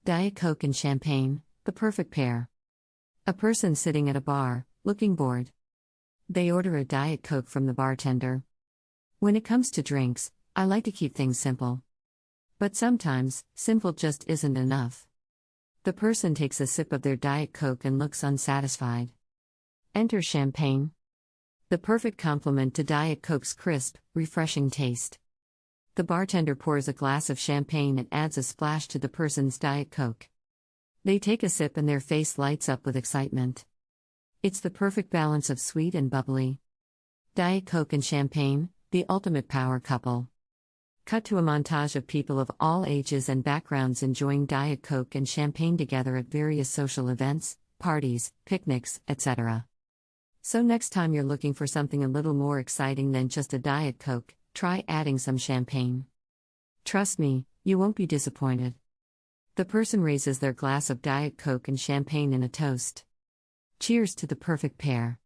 Diet Coke and champagne, the perfect pair. A person sitting at a bar, looking bored. They order a Diet Coke from the bartender. When it comes to drinks, I like to keep things simple. But sometimes, simple just isn't enough. The person takes a sip of their Diet Coke and looks unsatisfied. Enter champagne. The perfect complement to Diet Coke's crisp, refreshing taste. The bartender pours a glass of champagne and adds a splash to the person's Diet Coke. They take a sip and their face lights up with excitement. It's the perfect balance of sweet and bubbly. Diet Coke and champagne, the ultimate power couple. Cut to a montage of people of all ages and backgrounds enjoying Diet Coke and champagne together at various social events, parties, picnics, etc. So next time you're looking for something a little more exciting than just a Diet Coke, try adding some champagne. Trust me, you won't be disappointed. The person raises their glass of Diet Coke and champagne in a toast. Cheers to the perfect pair.